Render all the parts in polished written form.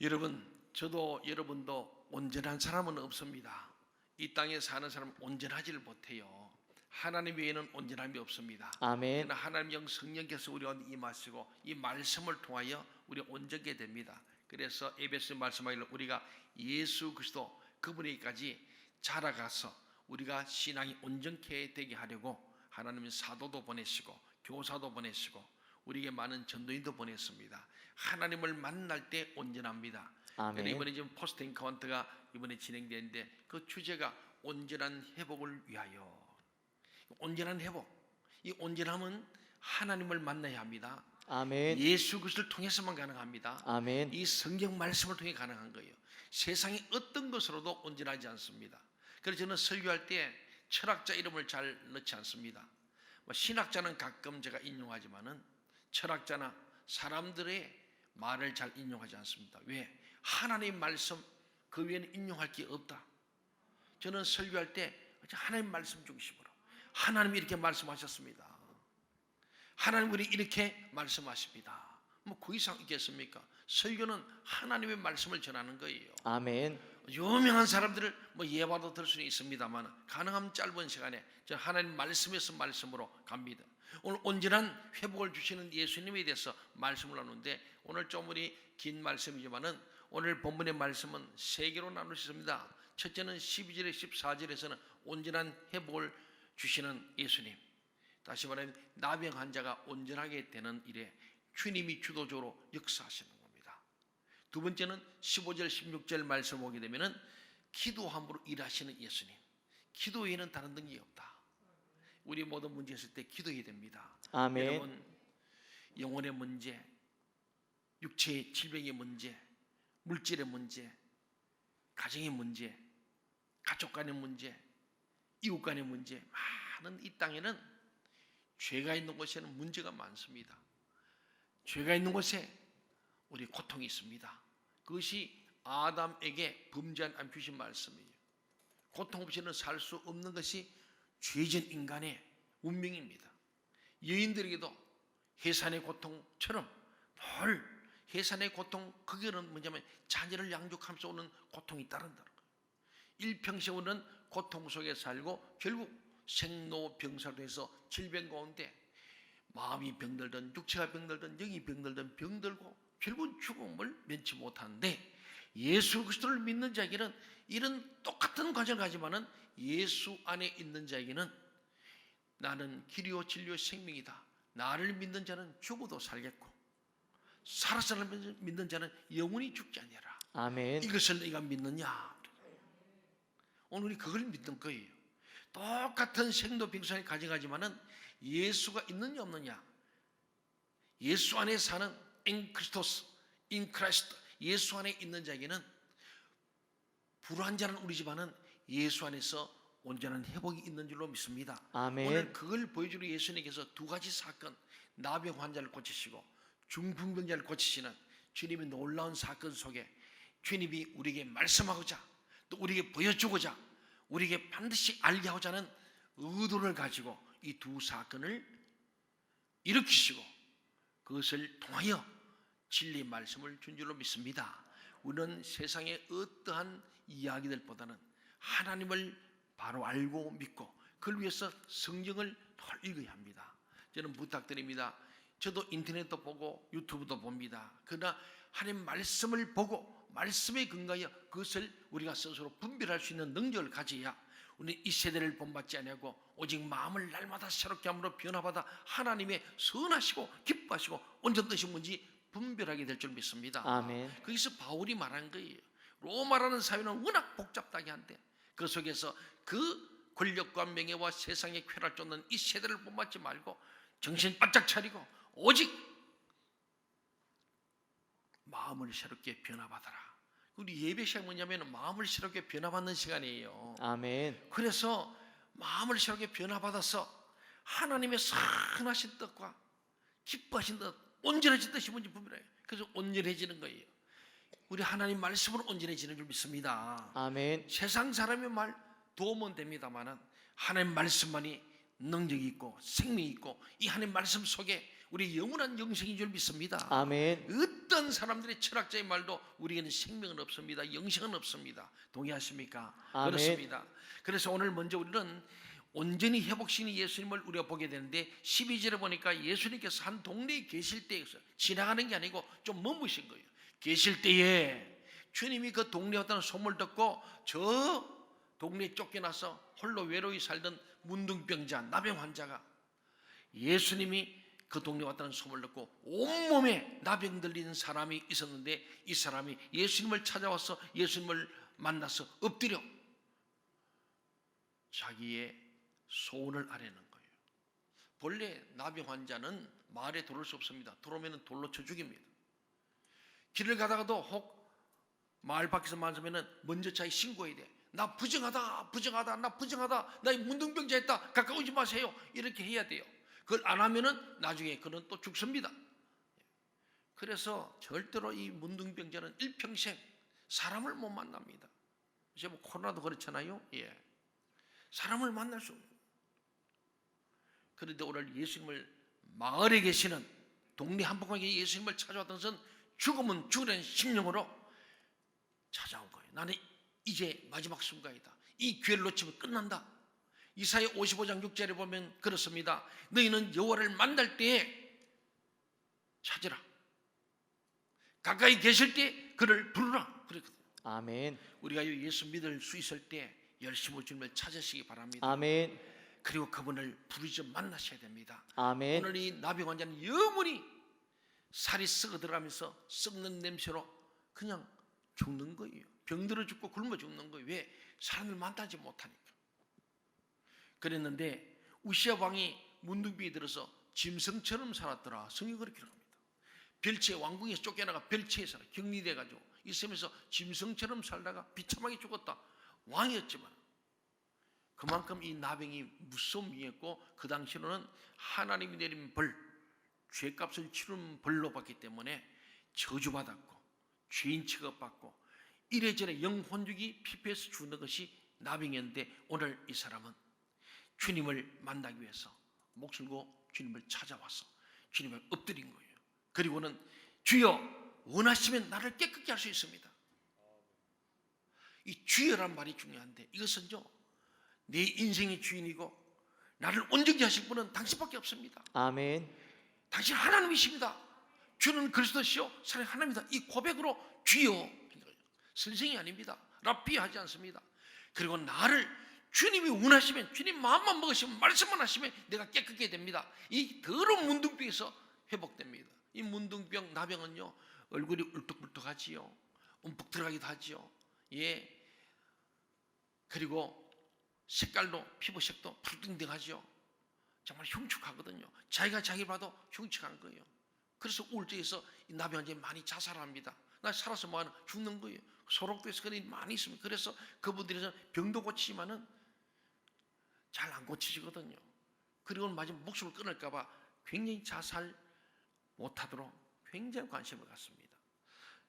여러분, 저도 여러분도 온전한 사람은 없습니다. 이 땅에 사는 사람은 온전하지를 못해요. 하나님 외에는 온전함이 없습니다. 아멘. 그러나 하나님 영 성령께서 우리와 임하시고 이 말씀을 통하여 우리 온전게 됩니다. 그래서 에베소 말씀하기를 우리가 예수 그리스도 그분에게까지 자라가서 우리가 신앙이 온전케 되게 하려고 하나님은 사도도 보내시고 교사도 보내시고 우리에게 많은 전도인도 보냈습니다. 하나님을 만날 때 온전합니다. 아멘. 이번에 지금 포스트 엔카운터가 이번에 진행되는데 그 주제가 온전한 회복을 위하여. 온전한 회복. 이 온전함은 하나님을 만나야 합니다. 아멘. 예수 그리스도를 통해서만 가능합니다. 아멘. 이 성경 말씀을 통해 가능한 거예요. 세상의 어떤 것으로도 온전하지 않습니다. 그래서 저는 설교할 때 철학자 이름을 잘 넣지 않습니다. 신학자는 가끔 제가 인용하지만은 철학자나 사람들의 말을 잘 인용하지 않습니다. 왜? 하나님의 말씀 그 외에는 인용할 게 없다. 저는 설교할 때 하나님 말씀 중심으로 하나님이 이렇게 말씀하셨습니다. 하나님 우리 이렇게 말씀하십니다. 뭐 그 이상 있겠습니까? 설교는 하나님의 말씀을 전하는 거예요. 아멘. 유명한 사람들을 뭐 예화도 들 수는 있습니다만 가능하면 짧은 시간에 저 하나님 말씀에서 말씀으로 갑니다. 오늘 온전한 회복을 주시는 예수님에 대해서 말씀을 나누는데 오늘 좀 우리 긴 말씀이지만은 오늘 본문의 말씀은 세 개로 나눌 수 있습니다. 첫째는 12절에 14절에서는 온전한 회복을 주시는 예수님. 다시 말하면 나병 환자가 온전하게 되는 일에 주님이 주도적으로 역사하시는 겁니다. 두 번째는 15절 16절 말씀 보게 되면은 기도함으로 일하시는 예수님. 기도 외에는 다른 능력이 없다. 우리 모든 문제 있을 때 기도해야 됩니다. 아멘. 여러분, 영혼의 문제, 육체의 질병의 문제, 물질의 문제, 가정의 문제, 가족 간의 문제, 이웃 간의 문제, 많은 이 땅에는 죄가 있는 곳에는 문제가 많습니다. 죄가 있는 곳에 우리 고통이 있습니다. 그것이 아담에게 범죄한 안 주신 말씀이에요. 고통 없이는 살 수 없는 것이 죄진 인간의 운명입니다. 여인들에게도 해산의 고통처럼 늘 해산의 고통, 그게는 뭐냐면 자녀를 양육하면서 오는 고통이 따른다는 거예요. 일평생 오는 고통 속에 살고 결국 생로병사로해서 질병 가운데 마음이 병들든 육체가 병들든 영이 병들든 병들고 결국 죽음을 면치 못하는데 예수 그리스도를 믿는 자에게는 이런 똑같은 과정을 가지만은 예수 안에 있는 자에게는 나는 길이요 진리요 생명이다. 나를 믿는 자는 죽어도 살겠고 살아서 믿는 자는 영원히 죽지 아니하라. 아멘. 이것을 네가 믿느냐? 오늘 우리 그걸 믿는 거예요. 똑같은 생로병사를 가져가지만은 예수가 있느냐 없느냐? 예수 안에 사는 인크리스토스, 인크라이스트, 예수 안에 있는 자에게는 불완전한 우리 집안은 예수 안에서 온전한 회복이 있는 줄로 믿습니다. 아멘. 오늘 그걸 보여주려 예수님께서 두 가지 사건, 나병 환자를 고치시고 중풍병자를 고치시는 주님의 놀라운 사건 속에 주님이 우리에게 말씀하고자 또 우리에게 보여주고자 우리에게 반드시 알게 하고자 하는 의도를 가지고 이 두 사건을 일으키시고 그것을 통하여 진리의 말씀을 준 줄로 믿습니다. 우리는 세상의 어떠한 이야기들보다는 하나님을 바로 알고 믿고 그걸 위해서 성경을 늘 읽어야 합니다. 저는 부탁드립니다. 저도 인터넷도 보고 유튜브도 봅니다. 그러나 하나님 말씀을 보고 말씀에 근거하여 그것을 우리가 스스로 분별할 수 있는 능력을 가져야 우리 이 세대를 본받지 아니하고 오직 마음을 날마다 새롭게 함으로 변화받아 하나님의 선하시고 기뻐하시고 온전 뜻이 뭔지 분별하게 될 줄 믿습니다. 아멘. 거기서 바울이 말한 거예요. 로마라는 사회는 워낙 복잡하게 한데 그 속에서 그 권력과 명예와 세상의 쾌락을 쫓는 이 세대를 본받지 말고 정신 바짝 차리고 오직 마음을 새롭게 변화받아라. 우리 예배 시간이 뭐냐면 마음을 새롭게 변화받는 시간이에요. 아멘. 그래서 마음을 새롭게 변화받아서 하나님의 선하신 뜻과 기뻐하신 뜻, 온전해진 뜻이 뭔지 분별해요. 그래서 온전해지는 거예요. 우리 하나님 말씀으로 온전해지는 줄 믿습니다. 아멘. 세상 사람의 말 도움은 됩니다만은 하나님 말씀만이 능력이 있고 생명이 있고 이 하나님 말씀 속에 우리 영원한 영생인 줄 믿습니다. 아멘. 어떤 사람들의 철학자의 말도 우리에게는 생명은 없습니다. 영생은 없습니다. 동의하십니까? 아멘. 그렇습니다. 그래서 오늘 먼저 우리는 온전히 회복신이 예수님을 우리가 보게 되는데 12절에 보니까 예수님께서 한 동네에 계실 때에 지나가는 게 아니고 좀 머무신 거예요. 계실 때에 주님이 그 동네에 왔다는 소문을 듣고 저 동네에 쫓겨나서 홀로 외로이 살던 문둥병자, 나병 환자가 예수님이 그 동네에 왔다는 소문을 듣고 온몸에 나병 들리는 사람이 있었는데 이 사람이 예수님을 찾아와서 예수님을 만나서 엎드려 자기의 소원을 아뢰는 거예요. 본래 나병 환자는 마을에 들어올 수 없습니다. 들어오면 돌로 쳐 죽입니다. 길을 가다가도 혹 마을 밖에서 만나면 먼저 자기 신고해야 돼. 나 부정하다, 부정하다, 나 부정하다, 나 문둥병자 했다, 가까우지 마세요. 이렇게 해야 돼요. 그걸 안 하면은 나중에 그는 또 죽습니다. 그래서 절대로 이 문둥병자는 일평생 사람을 못 만납니다. 이제 뭐 코로나도 그렇잖아요. 예, 사람을 만날 수 없는. 그런데 오늘 예수님을 마을에 계시는 동네 한복판에 예수님을 찾아왔던 것은 죽으면 죽으라는 심령으로 찾아온 거예요. 나는 이제 마지막 순간이다. 이 기회를 놓치면 끝난다. 이사야 55장 6절에 보면 그렇습니다. 너희는 여호와를 만날 때에 찾으라. 가까이 계실 때 그를 부르라. 그랬거든요. 아멘. 우리가 예수 믿을 수 있을 때 열심히 주님을 찾으시기 바랍니다. 아멘. 그리고 그분을 부르짖어 만나셔야 됩니다. 아멘. 오늘 이 나병 환자는 영원히 살이 썩어 들어가면서 썩는 냄새로 그냥 죽는 거예요. 병들어 죽고 굶어 죽는 거예요. 왜? 사람을 만나지 못하니까. 그랬는데 우시아 왕이 문둥병이 들어서 짐승처럼 살았더라. 성경이 그렇게 합니다. 별채 왕궁에서 쫓겨나가 별채에 살아 격리돼가지고 있으면서 짐승처럼 살다가 비참하게 죽었다. 왕이었지만 그만큼 이 나병이 무서움이었고 그 당시로는 하나님이 내린 벌, 죄값을 치르는 벌로 받기 때문에 저주받았고 죄인 취급받고 이래저래 영혼죽이 피폐해서 죽는 것이 나병이었는데 오늘 이 사람은 주님을 만나기 위해서 목숨 걸고 주님을 찾아와서 주님을 엎드린 거예요. 그리고는 주여 원하시면 나를 깨끗게 할 수 있습니다. 이 주여란 말이 중요한데 이것은요 내 인생의 주인이고 나를 온전히 하실 분은 당신밖에 없습니다. 아멘. 당신 하나님이십니다. 주는 그리스도시요 사랑의 하나님이다. 이 고백으로 주여, 선생이 아닙니다. 랍비 하지 않습니다. 그리고 나를 주님이 원하시면 주님 마음만 먹으시면 말씀만 하시면 내가 깨끗게 됩니다. 이 더러운 문둥병에서 회복됩니다. 이 문둥병 나병은요 얼굴이 울뚝불뚝하지요. 움푹 들어가기도 하지요. 예. 그리고 색깔도 피부색도 푸르등등하죠. 정말 흉측하거든요. 자기가 자기 봐도 흉측한 거예요. 그래서 우울증에서 이 나병 환자들이 많이 자살합니다. 나 살아서 뭐하는 죽는 거예요. 소록도에서 그런 일이 많이 있습니다. 그래서 그분들이 병도 고치지만은 잘 안 고치시거든요. 그리고 마지막 목숨을 끊을까봐 굉장히 자살 못하도록 굉장히 관심을 갖습니다.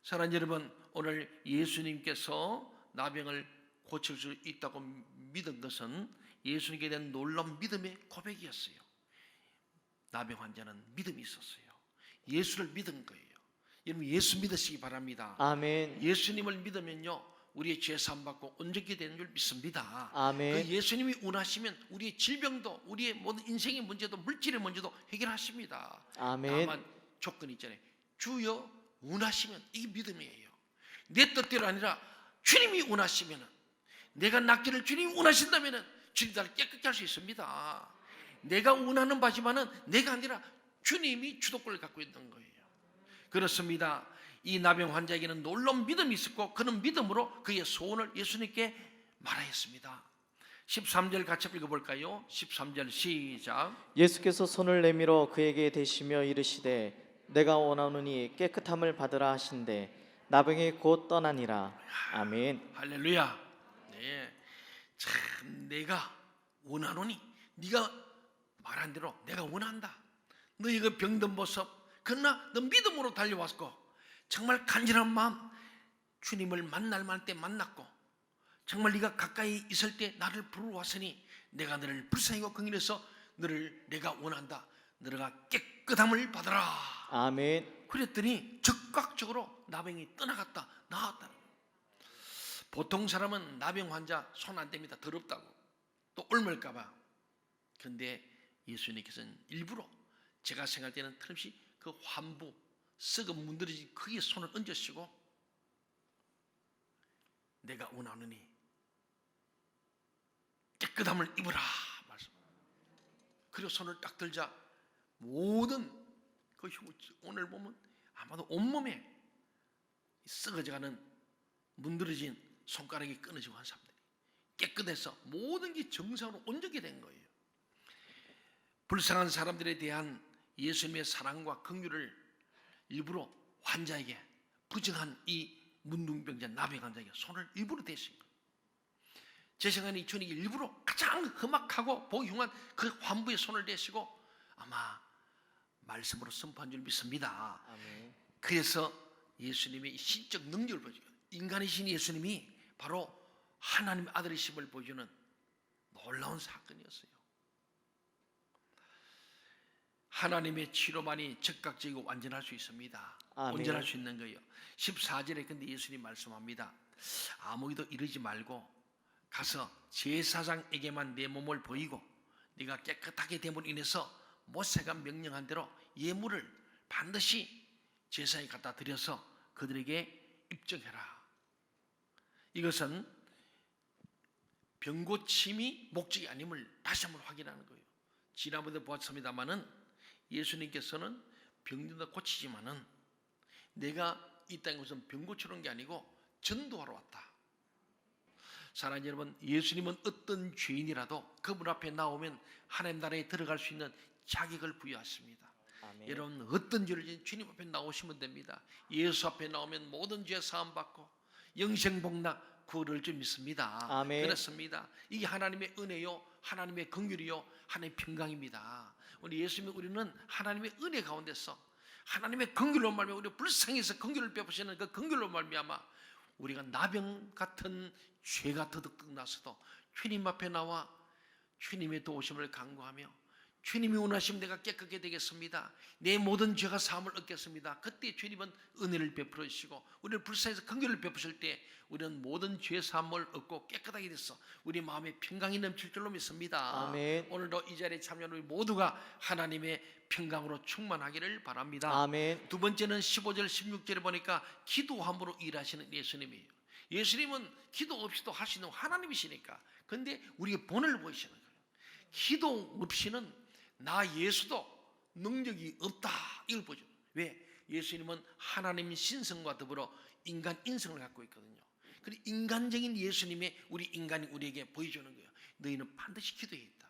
사랑하는 여러분, 오늘 예수님께서 나병을 고칠 수 있다고 믿은 것은 예수님께 대한 놀라운 믿음의 고백이었어요. 나병 환자는 믿음이 있었어요. 예수를 믿은 거예요. 여러분 예수 믿으시기 바랍니다. 아멘. 예수님을 믿으면요 우리의 죄 사함 받고 온전케 되는 줄 믿습니다. 아멘. 그 예수님이 원하시면 우리의 질병도 우리의 모든 인생의 문제도 물질의 문제도 해결하십니다. 아멘. 다만 조건이 있잖아요. 주여 원하시면 이게 믿음이에요. 내 뜻대로 아니라 주님이 원하시면 내가 낫기를 주님이 원하신다면 주님 나를 깨끗게 할 수 있습니다. 내가 원하는 바지만은 내가 아니라 주님이 주도권을 갖고 있는 거예요. 그렇습니다. 이 나병 환자에게는 놀라운 믿음이 있었고 그는 믿음으로 그의 소원을 예수님께 말하였습니다. 13절 같이 읽어볼까요? 13절 시작. 예수께서 손을 내밀어 그에게 대시며 이르시되 내가 원하노니 깨끗함을 받으라 하신대 나병이 곧 떠나니라. 아멘. 할렐루야. 네, 참 내가 원하노니 네가 말한 대로 내가 원한다. 너희 그 병든 모습 그러나 너 믿음으로 달려왔고 정말 간절한 마음 주님을 만날 만한 때 만났고 정말 네가 가까이 있을 때 나를 부르러 왔으니 내가 너를 불쌍히 여기고 긍휼해서 너를 내가 원한다. 너가 깨끗함을 받아라. 아멘. 그랬더니 즉각적으로 나병이 떠나갔다, 나았다. 보통 사람은 나병 환자 손 안 댑니다. 더럽다고, 또 옮을까봐. 그런데 예수님께서는 일부러, 제가 생각할 때는 틀림없이 그 환부, 썩은 문드러진 거기에 손을 얹으시고, 내가 원하노니 깨끗함을 입으라 말씀. 그리고 손을 딱 들자 모든 그 오늘 보면 아마도 온몸에 썩어져가는 문드러진 손가락이 끊어지고 한 사람들이 깨끗해서 모든 게 정상으로 온전히 된 거예요. 불쌍한 사람들에 대한 예수님의 사랑과 긍휼을 일부러 환자에게, 부정한 이 문둥병자 나병 환자에게 손을 일부러 대신 거예요. 제 생각에는 주님이 일부러 가장 험악하고 보기 흉한 그 환부의 손을 대시고 아마 말씀으로 선포한 줄 믿습니다. 아멘. 그래서 예수님의 신적 능력을 보여줘요. 인간이신 예수님이 바로 하나님의 아들이심을 보여주는 놀라운 사건이었어요. 하나님의 치료만이 즉각적이고 완전할 수 있습니다. 아멘. 온전할 수 있는 거예요. 14절에 근데 예수님 말씀합니다. 아무에도 이르지 말고 가서 제사장에게만 내 몸을 보이고 네가 깨끗하게 됨으로 인해서 모세가 명령한 대로 예물을 반드시 제사에 갖다 드려서 그들에게 입증해라. 이것은 병고침이 목적이 아님을 다시 한번 확인하는 거예요. 지난번에 보았습니다마는 예수님께서는 병든다 고치지만은 내가 이 땅에 무슨 병 고치는 게 아니고 전도하러 왔다. 사랑하는 여러분, 예수님은 어떤 죄인이라도 그분 앞에 나오면 하나님 나라에 들어갈 수 있는 자격을 부여하십니다. 아멘. 여러분 어떤 죄를 지은 주님 앞에 나오시면 됩니다. 예수 앞에 나오면 모든 죄 사함 받고 영생복락 구원을 줄 믿습니다. 아멘. 그렇습니다. 이게 하나님의 은혜요, 하나님의 긍휼이요, 하나님의 평강입니다. 우리 예수님, 우리는 하나님의 은혜 가운데서 하나님의 긍휼로 말미암아 우리 불쌍해서 긍휼을 베푸시는 그 긍휼로 말미암아 우리가 나병 같은 죄가 더덕덕 나서도 주님 앞에 나와 주님의 도우심을 간구하며 주님이 원하시면 내가 깨끗게 되겠습니다. 내 모든 죄가 사함을 얻겠습니다. 그때 주님은 은혜를 베풀어 주시고 우리를 불쌍해서 긍휼을 베푸실 때 우리는 모든 죄 사함을 얻고 깨끗하게 돼서 우리 마음에 평강이 넘칠 줄로 믿습니다. 아멘. 오늘도 이 자리에 참여하는 우리 모두가 하나님의 평강으로 충만하기를 바랍니다. 아멘. 두 번째는 15절 16절에 보니까 기도함으로 일하시는 예수님이에요. 예수님은 기도 없이도 할 수 있는 하나님이시니까. 근데 우리에게 본을 보이시는 거예요. 기도 없이는 나 예수도 능력이 없다, 이걸 보죠. 왜? 예수님은 하나님 신성과 더불어 인간 인성을 갖고 있거든요. 그리고 인간적인 예수님의 우리 인간이 우리에게 보여주는 거예요. 너희는 반드시 기도해야 있다.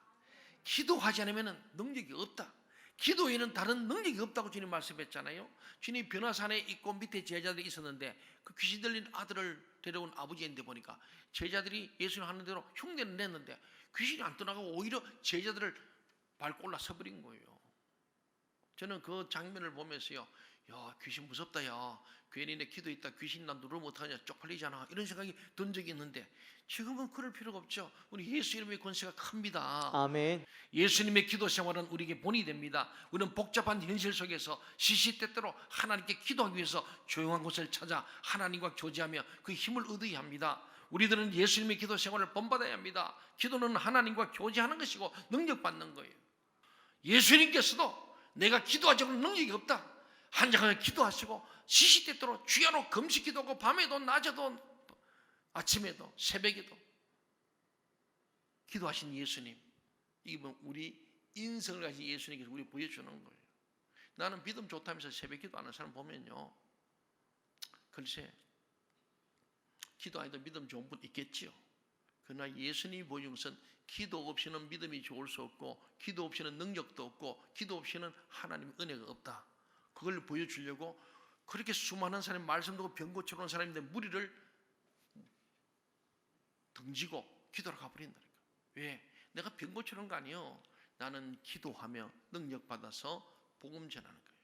기도하지 않으면 능력이 없다. 기도에는 다른 능력이 없다고 주님 말씀했잖아요. 주님 변화산에 있고 밑에 제자들이 있었는데 그 귀신 들린 아들을 데려온 아버지인데 보니까 제자들이 예수님 하는 대로 흉내는 냈는데 귀신이 안 떠나가고 오히려 제자들을 밟고 올라서버린 거예요. 저는 그 장면을 보면서요, 야, 귀신 무섭다. 야, 괜히 내 기도했다 귀신 난 누르면 어떡하냐, 쪽팔리잖아, 이런 생각이 든 적이 있는데 지금은 그럴 필요가 없죠. 우리 예수 이름의 권세가 큽니다. 아멘. 예수님의 기도 생활은 우리에게 본이 됩니다. 우리는 복잡한 현실 속에서 시시때때로 하나님께 기도하기 위해서 조용한 곳을 찾아 하나님과 교제하며 그 힘을 얻어야 합니다. 우리들은 예수님의 기도 생활을 본받아야 합니다. 기도는 하나님과 교제하는 것이고 능력받는 거예요. 예수님께서도 내가 기도하지 않는 능력이 없다, 한장을 기도하시고 시시때때로 주야로 금식 기도하고 밤에도 낮에도 아침에도 새벽에도 기도하신 예수님, 이건 우리 인성을 가진 예수님께서 우리 보여주는 거예요. 나는 믿음 좋다면서 새벽 기도하는 사람 보면요, 글쎄 기도 안 해도 믿음 좋은 분 있겠지요. 그러나 예수님이 보여준 것은 기도 없이는 믿음이 좋을 수 없고 기도 없이는 능력도 없고 기도 없이는 하나님의 은혜가 없다. 그걸 보여주려고 그렇게 수많은 사람이 말씀 듣고 병 고쳐놓은 사람인데 무리를 등지고 기도를 가버린다니까. 왜? 내가 병 고치는 거 아니에요. 나는 기도하며 능력 받아서 복음 전하는 거예요.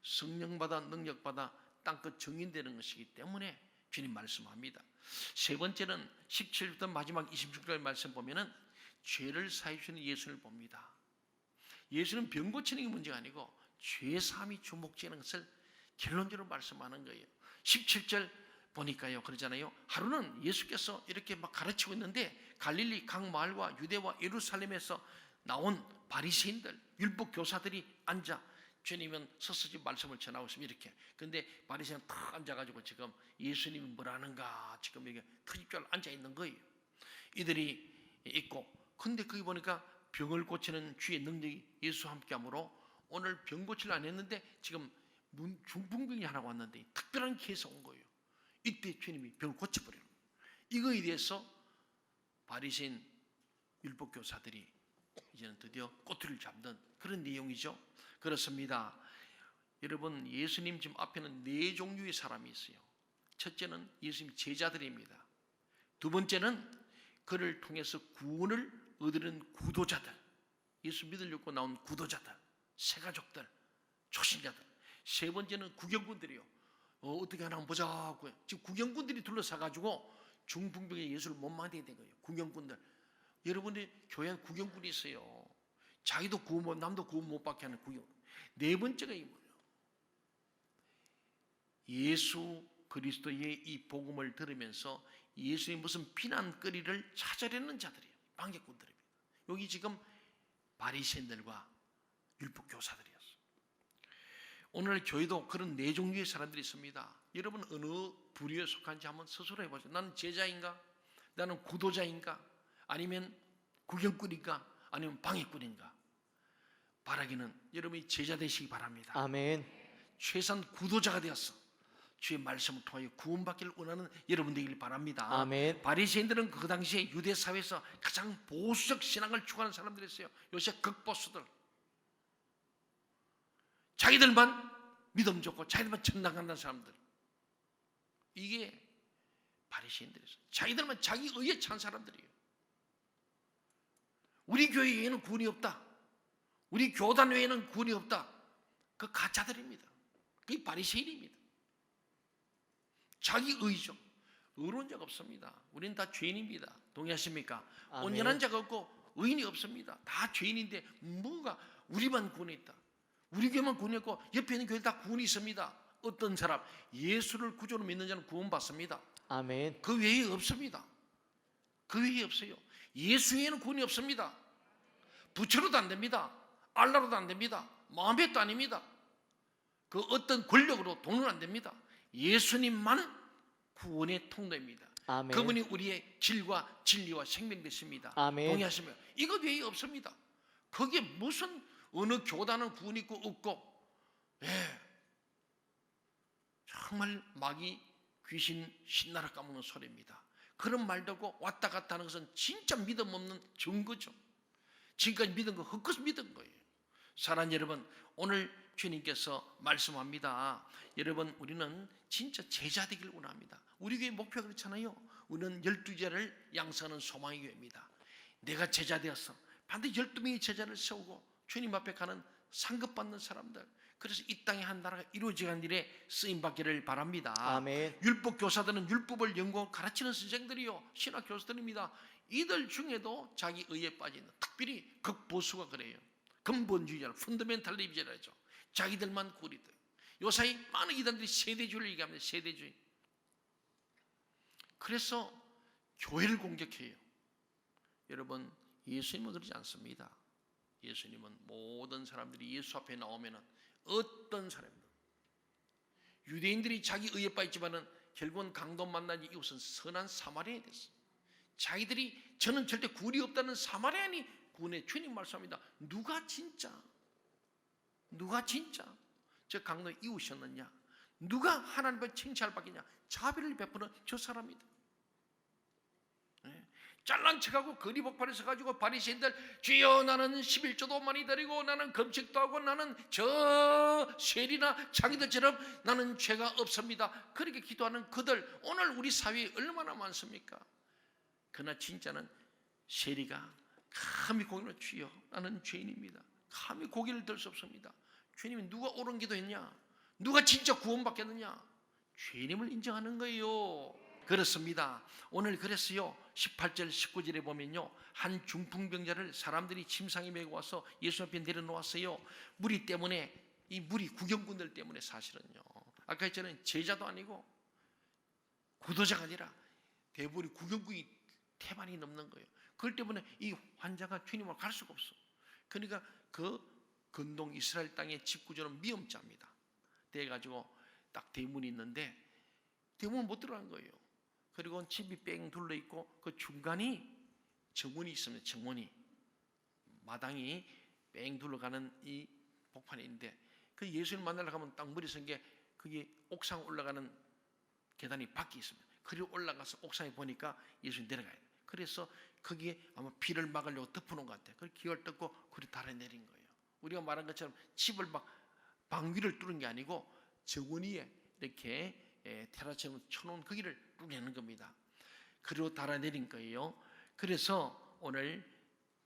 성령 받아 능력 받아 땅끝 증인되는 것이기 때문에 주님 말씀합니다. 세 번째는 17부터 마지막 26절 말씀 보면은 죄를 사해 주시는 예수를 봅니다. 예수는 병 고치는 게 문제가 아니고 죄사함이 주목되는 것을 결론적으로 말씀하는 거예요. 17절 보니까요, 그러잖아요. 하루는 예수께서 이렇게 막 가르치고 있는데 갈릴리 각 마을과 유대와 예루살렘에서 나온 바리새인들, 율법 교사들이 앉아 주님은 서서히 말씀을 전하고 있으면 이렇게. 근데 바리새인은 탁 앉아가지고 지금 예수님이 뭐라는가 지금 이게 터집절 앉아 있는 거예요. 이들이 있고, 근데 거기 보니까 병을 고치는 주의 능력이 예수와 함께하므로 오늘 병 고치려 안 했는데 지금 중풍병이 하나 왔는데 특별한 기회에서 온 거예요. 이때 주님이 병을 고쳐버려요. 이거에 대해서 바리새인 율법 교사들이 이제는 드디어 꼬투리를 잡는 그런 내용이죠. 그렇습니다. 여러분, 예수님 지금 앞에는 네 종류의 사람이 있어요. 첫째는 예수님 제자들입니다. 두 번째는 그를 통해서 구원을 얻으는 구도자들, 예수 믿으려고 나온 구도자들, 새가족들, 초신자들. 세 번째는 구경꾼들이요. 어떻게 하나 한번 보자고. 지금 구경꾼들이 둘러싸가지고 중풍병에 예수를 못 만나게 된 거예요. 구경꾼들. 여러분이 교회에 구경꾼이 있어요. 자기도 구원, 남도 구원 못 받게 하는 구경. 네 번째가 이 뭐예요? 예수 그리스도의 이 복음을 들으면서 예수의 무슨 비난거리를 찾아내는 자들이에요. 방해꾼들입니다. 여기 지금 바리새인들과 율법 교사들이었어요. 오늘 교회도 그런 네 종류의 사람들이 있습니다. 여러분 어느 부류에 속한지 한번 스스로 해보세요. 나는 제자인가? 나는 구도자인가? 아니면 구경꾼인가? 아니면 방해꾼인가? 바라기는 여러분이 제자 되시기 바랍니다. 아멘. 최소한 구도자가 되었어. 주의 말씀을 통하여 구원받기를 원하는 여러분 되기를 바랍니다. 아멘. 바리새인들은 그 당시에 유대 사회에서 가장 보수적 신앙을 추구하는 사람들이었어요. 요새 극보수들. 자기들만 믿음 좋고 자기들만 천당 간다는 사람들. 이게 바리새인들이었어요. 자기들만 자기 의에 찬 사람들이에요. 우리 교회 외에는 구원이 없다. 우리 교단 외에는 구원이 없다. 그 가짜들입니다. 그게 바리새인입니다. 자기 의죠. 의로운 자가 없습니다. 우리는 다 죄인입니다. 동의하십니까? 아멘. 온전한 자가 없고 의인이 없습니다. 다 죄인인데 뭔가 우리만 구원했다. 우리 교회만 구원했고 옆에 있는 교회 다 구원이 있습니다. 어떤 사람 예수를 구주로 믿는 자는 구원받습니다. 아멘. 그 외에 없습니다. 그 외에 없어요. 예수 외에는 구원이 없습니다. 부처로도 안 됩니다. 알라로도 안 됩니다. 마음에도 아닙니다. 그 어떤 권력으로 돈은 안 됩니다. 예수님만 구원의 통로입니다. 아멘. 그분이 우리의 길과 진리와 생명 되십니다. 아멘. 동의하시면 이것 외에 없습니다. 거기에 무슨 어느 교단은 구원 있고 없고, 정말 마귀 귀신 신나라 까먹는 소리입니다. 그런 말도 하고 왔다 갔다 하는 것은 진짜 믿음 없는 증거죠. 지금까지 믿은 거 헛것을 믿은 거예요. 사랑하는 여러분, 오늘 주님께서 말씀합니다. 여러분, 우리는 진짜 제자 되기를 원합니다. 우리 교회 목표가 그렇잖아요. 우리는 12제자를 양성하는 소망의 교회입니다. 내가 제자 되어서 반드시 12명의 제자를 세우고 주님 앞에 가는 상급받는 사람들, 그래서 이 땅에 한 나라가 이루어지는 일에 쓰임받기를 바랍니다. 아멘. 율법 교사들은 율법을 연구하고 가르치는 선생들이요, 신학 교수들입니다. 이들 중에도 자기 의에 빠지는, 특별히 극보수가 그래요. 근본주의자, 펀더멘탈리즘이라죠. 자기들만 구리들. 요사이 많은 이단들이 세대주의를 얘기합니다. 세대주의. 그래서 교회를 공격해요. 여러분, 예수님은 그러지 않습니다. 예수님은 모든 사람들이 예수 앞에 나오면은 어떤 사람도, 유대인들이 자기 의에 빠졌지만은 결국은 강도 만난 이웃은 선한 사마리아인이 됐어요. 자기들이 저는 절대 구원이 없다는 사마리아인이 구원해. 주님 말씀합니다. 누가 진짜 저 강도의 이웃이었느냐? 누가 하나님의 칭찬을 받겠냐? 자비를 베푸는 저 사람이다. 잘난 척하고 거리 복판에 서가지고 바리새인들, 주여 나는 11조도 많이 드리고 나는 금식도 하고 나는 저 셀이나 자기들처럼 나는 죄가 없습니다. 그렇게 기도하는 그들, 오늘 우리 사회에 얼마나 많습니까? 그러나 진짜는 셀이가 감히 고개를, 주여 나는 죄인입니다. 감히 고개를 들 수 없습니다. 주님이 누가 옳은 기도했냐? 누가 진짜 구원받겠느냐? 주님을 인정하는 거예요. 그렇습니다. 오늘 그랬어요. 18절 19절에 보면요, 한 중풍병자를 사람들이 침상에 메고 와서 예수 앞에 내려놓았어요. 무리 때문에 이 무리 구경꾼들 때문에 사실은요. 아까 했잖아요. 제자도 아니고 구도자가 아니라 대부분이 구경꾼이 태반이 넘는 거예요. 그것 때문에 이 환자가 주님을 갈 수가 없어. 그러니까 그 근동 이스라엘 땅의 집 구조는 미엄자입니다. 돼가지고 딱 대문이 있는데 대문 못 들어간 거예요. 그리고 집이 뺑 둘러 있고 그 중간이 정문이 있습니다. 정문이 마당이 뺑 둘러가는 이 복판이 있는데 그 예수님 만나러 가면 딱 머리 쓴 게 그게 옥상 올라가는 계단이 밖에 있습니다. 그리고 올라가서 옥상에 보니까 예수님 내려가요. 그래서 거기에 아마 비를 막으려고 덮어놓은 것 같아요. 그래서 기어를 덮고 그리 달아내린 거예요. 우리가 말한 것처럼 집을 막 방위를 뚫은 게 아니고 정원 위에 이렇게 테라스처럼 쳐놓은 거기를 뚫어내는 겁니다. 그리고 달아내린 거예요. 그래서 오늘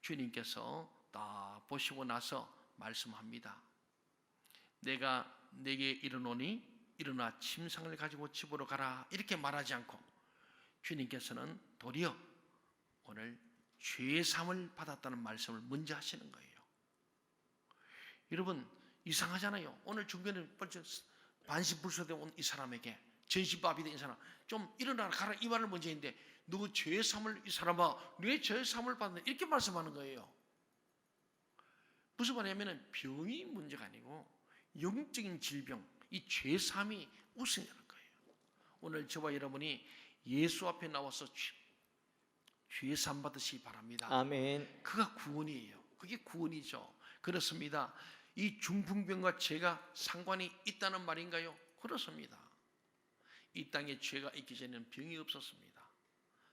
주님께서 딱 보시고 나서 말씀합니다. 내가 내게 이르노니 일어나 침상을 가지고 집으로 가라 이렇게 말하지 않고 주님께서는 도리어 오늘 죄 사함을 받았다는 말씀을 먼저 하시는 거예요. 여러분 이상하잖아요. 오늘 중간에 벌써 반신불수되어 온 이 사람에게 전신밥이 된 이 사람 좀 일어나라 가라 이 말을 먼저 했는데 너 죄 사함을 이 사람아 내 죄 사함을 받는다 이렇게 말씀하는 거예요. 무슨 말이냐면 병이 문제가 아니고 영적인 질병 이 죄 사함이 우선이라는 거예요. 오늘 저와 여러분이 예수 앞에 나와서 죄 사함 받으시기 바랍니다. 아멘. 그가 구원이에요. 그게 구원이죠. 그렇습니다. 이 중풍병과 죄가 상관이 있다는 말인가요? 그렇습니다. 이 땅에 죄가 있기 전에는 병이 없었습니다.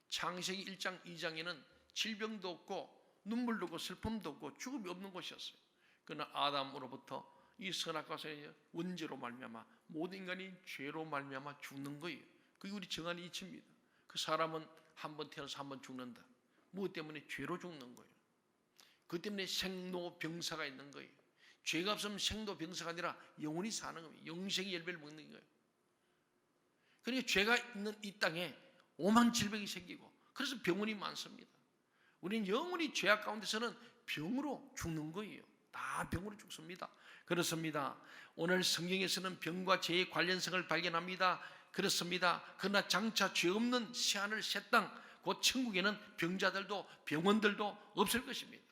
창세기 1장 2장에는 질병도 없고 눈물도 없고 슬픔도 없고 죽음이 없는 곳이었어요. 그러나 아담으로부터 이 선악과의 원죄로 말미암아 모든 인간이 죄로 말미암아 죽는 거예요. 그게 우리 정한의 이치입니다. 그 사람은 한 번 태어나서 한 번 죽는다. 무엇 때문에? 죄로 죽는 거예요. 그 때문에 생로병사가 있는 거예요. 죄가 없으면 생로병사가 아니라 영원히 사는 겁니다. 영생의 열매를 먹는 거예요. 그러니까 죄가 있는 이 땅에 오만 질병이 생기고 그래서 병원이 많습니다. 우리는 영원히 죄악 가운데서는 병으로 죽는 거예요. 다 병으로 죽습니다. 그렇습니다. 오늘 성경에서는 병과 죄의 관련성을 발견합니다. 그렇습니다. 그러나 장차 죄 없는 새하늘 새 땅, 곧 천국에는 병자들도 병원들도 없을 것입니다.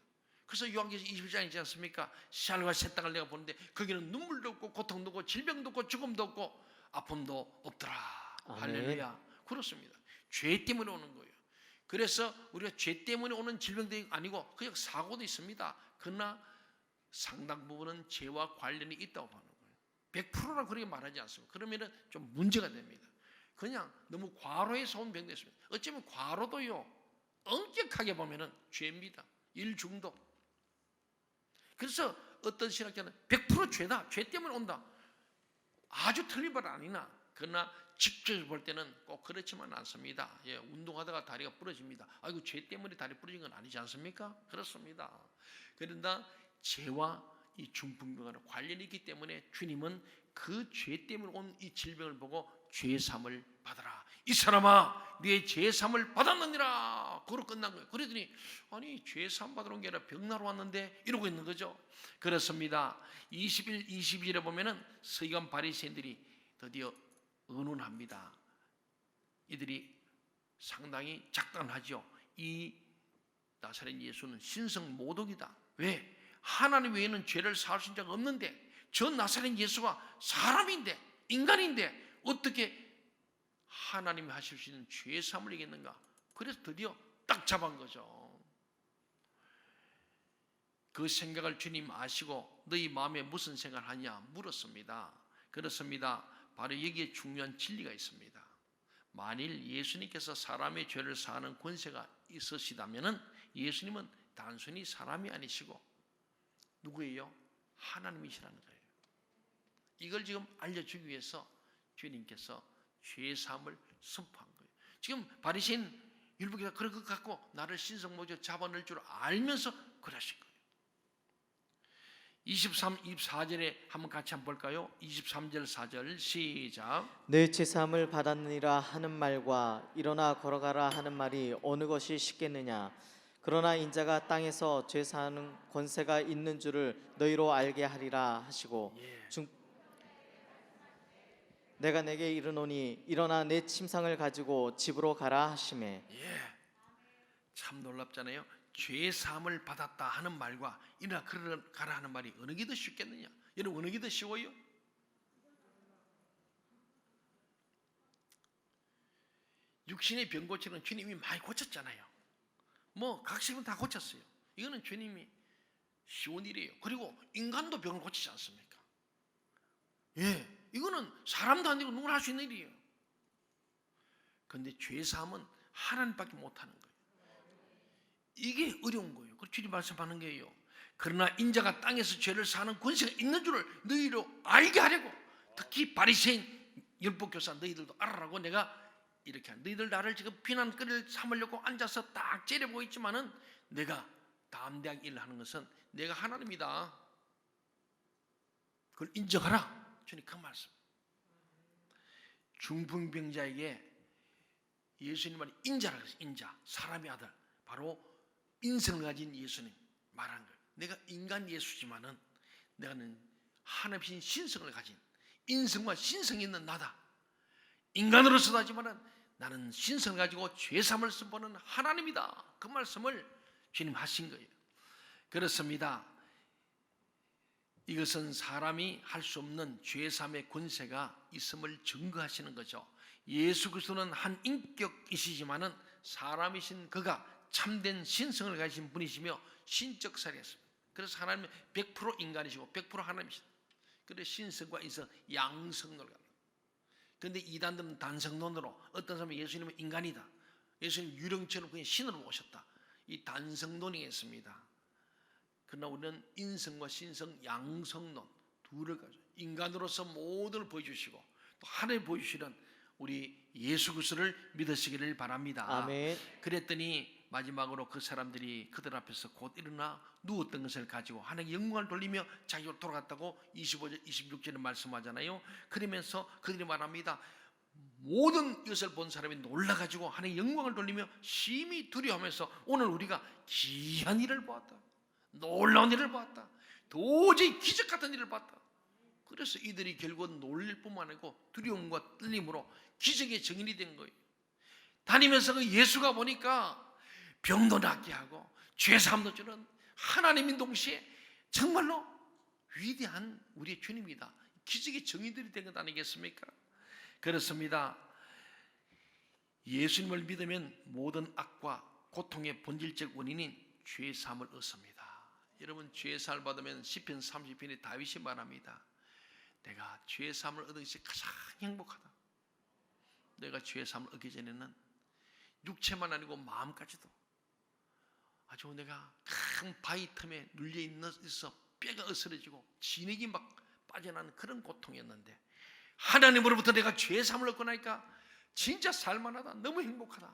그래서 요한계시록 21장 있지 않습니까? 새하늘과 새 땅을 내가 보는데 거기는 눈물도 없고 고통도 없고 질병도 없고 죽음도 없고 아픔도 없더라. 아멘. 할렐루야. 그렇습니다. 죄 때문에 오는 거예요. 그래서 우리가 죄 때문에 오는 질병도 아니고 그냥 사고도 있습니다. 그러나 상당 부분은 죄와 관련이 있다고 보는 거예요. 100%라 그렇게 말하지 않습니다. 그러면 좀 문제가 됩니다. 그냥 너무 과로해서 온 병도 있습니다. 어쩌면 과로도요 엄격하게 보면 죄입니다. 일중독. 그래서 어떤 신학자는 100% 죄다. 죄 때문에 온다. 아주 틀린 말 아니나 그러나 직접 볼 때는 꼭 그렇지만 않습니다. 예, 운동하다가 다리가 부러집니다. 아이고 죄 때문에 다리 부러진 건 아니지 않습니까? 그렇습니다. 그런데 죄와 이 중풍병과는 관련이 있기 때문에 주님은 그 죄 때문에 온 이 질병을 보고 죄 사함을 받아라. 이 사람아, 네 죄 사함을 받았느니라. 그로 끝난 거예요. 그러더니 아니 죄 사함 받으러 온 게 아니라 병나러 왔는데 이러고 있는 거죠. 그렇습니다. 21, 22절에 보면은 서기관 바리새인들이 드디어 의논합니다. 이들이 상당히 작단하죠. 이 나사렛 예수는 신성 모독이다. 왜? 하나님 외에는 죄를 사하신 자가 없는데 저 나사렛 예수가 사람인데 인간인데 어떻게 하나님이 하실 수 있는 죄 사함을 얘기했는가? 그래서 드디어 딱 잡은 거죠. 그 생각을 주님 아시고 너희 마음에 무슨 생각을 하냐 물었습니다. 그렇습니다. 바로 여기에 중요한 진리가 있습니다. 만일 예수님께서 사람의 죄를 사하는 권세가 있으시다면 예수님은 단순히 사람이 아니시고 누구예요? 하나님이시라는 거예요. 이걸 지금 알려주기 위해서 주님께서 죄 사함을 선포한 거예요. 지금 바리새인 율법교사 그런 것 갖고 나를 신성모독 잡아낼 줄 알면서 그러신 거예요. 23, 24절에 한번 같이 한번 볼까요? 23절 4절 시작. 내 죄사함을 받았느니라 하는 말과 일어나 걸어가라 하는 말이 어느 것이 쉽겠느냐? 그러나 인자가 땅에서 죄 사하는 권세가 있는 줄을 너희로 알게 하리라 하시고 예. 내가 내게 이르노니 일어나 내 침상을 가지고 집으로 가라 하시매 예. 참 놀랍잖아요. 죄 사함을 받았다 하는 말과 일어나 가라 하는 말이 어느 게 더 쉽겠느냐? 여러분 어느 게 더 쉬워요? 육신의 병 고치는 주님이 많이 고쳤잖아요. 뭐 각식은 다 고쳤어요. 이거는 주님이 쉬운 일이에요. 그리고 인간도 병을 고치지 않습니까? 예, 이거는 사람도 안 되고 누구나 할 수 있는 일이에요. 그런데 죄 사함은 하나님밖에 못하는 거예요. 이게 어려운 거예요. 그 주님 말씀하는 거예요. 그러나 인자가 땅에서 죄를 사는 권세가 있는 줄을 너희로 알게 하려고, 특히 바리새인 율법교사 너희들도 알아라고 내가 이렇게 한, 너희들 나를 지금 비난거리를 삼으려고 앉아서 딱 째려보고 있지만은 내가 담대하게 일을 하는 것은 내가 하나님이다. 그걸 인정하라. 주님 그 말씀. 중풍병자에게 예수님 말이 인자라고 했어요. 인자, 사람의 아들. 바로 인성을 가진 예수님 말한 거예요. 내가 인간 예수지만은 내가는 하나님이신 신성을 가진, 인성과 신성이 있는 나다. 인간으로서도 하지만은 나는 신성을 가지고 죄사함을 선포하는 하나님이다. 그 말씀을 주님 하신 거예요. 그렇습니다. 이것은 사람이 할 수 없는 죄사함의 권세가 있음을 증거하시는 거죠. 예수 그리스도는 한 인격이시지만은 사람이신 그가 참된 신성을 가진 분이시며 신적 살이었습니다. 그래서 하나님은 100% 인간이시고 100% 하나님이시다. 그래서 신성과 인성, 양성론을 합니다. 그런데 이단들은 단성론으로, 어떤 사람은 예수님은 인간이다, 예수님 유령처럼 그냥 신으로 오셨다, 이 단성론이 있습니다. 그러나 우리는 인성과 신성, 양성론 둘을 가지고 인간으로서 모든 걸 보여주시고 또 하나님 보여주시는 우리 예수 그리스도를 믿으시기를 바랍니다. 아멘. 그랬더니 마지막으로 그 사람들이 그들 앞에서 곧 일어나 누웠던 것을 가지고 하나님께 영광을 돌리며 자기로 돌아갔다고 25절, 26절에 말씀하잖아요. 그러면서 그들이 말합니다. 모든 이것을 본 사람이 놀라가지고 하나님께 영광을 돌리며 심히 두려워하면서 오늘 우리가 기이한 일을 보았다, 놀라운 일을 보았다, 도저히 기적 같은 일을 봤다. 그래서 이들이 결국 놀랄 뿐만 아니고 두려움과 떨림으로 기적의 증인이 된 거예요. 다니면서 그 예수가 보니까 병도 낫게 하고 죄사함도 주는 하나님인 동시에 정말로 위대한 우리의 주님이다. 기적의 증인들이 된 것 아니겠습니까? 그렇습니다. 예수님을 믿으면 모든 악과 고통의 본질적 원인인 죄사함을 얻습니다. 여러분 죄사함을 받으면 시편 30편에 다윗이 말합니다. 내가 죄사함을 얻은 것이 가장 행복하다. 내가 죄사함을 얻기 전에는 육체만 아니고 마음까지도 아주 내가 큰 바위 틈에 눌려 있어 뼈가 으스러지고 진액이 막 빠져나는 그런 고통이었는데 하나님으로부터 내가 죄사함을 얻고 나니까 진짜 살만하다, 너무 행복하다.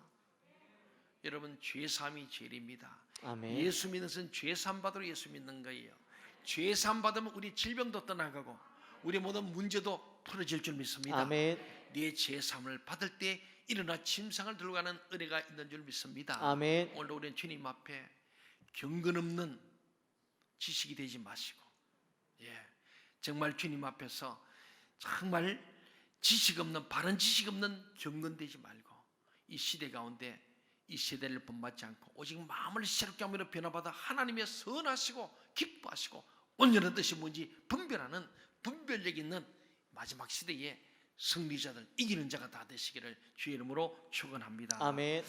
여러분 죄사함이 죄입니다. 아멘. 예수 믿는 것은 죄사함 받으러 예수 믿는 거예요. 죄사함 받으면 우리 질병도 떠나가고 우리 모든 문제도 풀어질 줄 믿습니다. 아멘. 네 죄사함을 받을 때 일어나 침상을 들고 가는 은혜가 있는 줄 믿습니다. 아멘. 오늘 우리는 주님 앞에 경건 없는 지식이 되지 마시고, 정말 주님 앞에서 정말 지식 없는, 바른 지식 없는 경건되지 말고 이 시대 가운데 이 세대를 본받지 않고 오직 마음을 새롭게 하므로 변화받아 하나님의 선하시고 기뻐하시고 온전한 뜻이 뭔지 분별하는 분별력 있는 마지막 시대에 승리자들, 이기는 자가 다 되시기를 주의 이름으로 축원합니다. 아멘.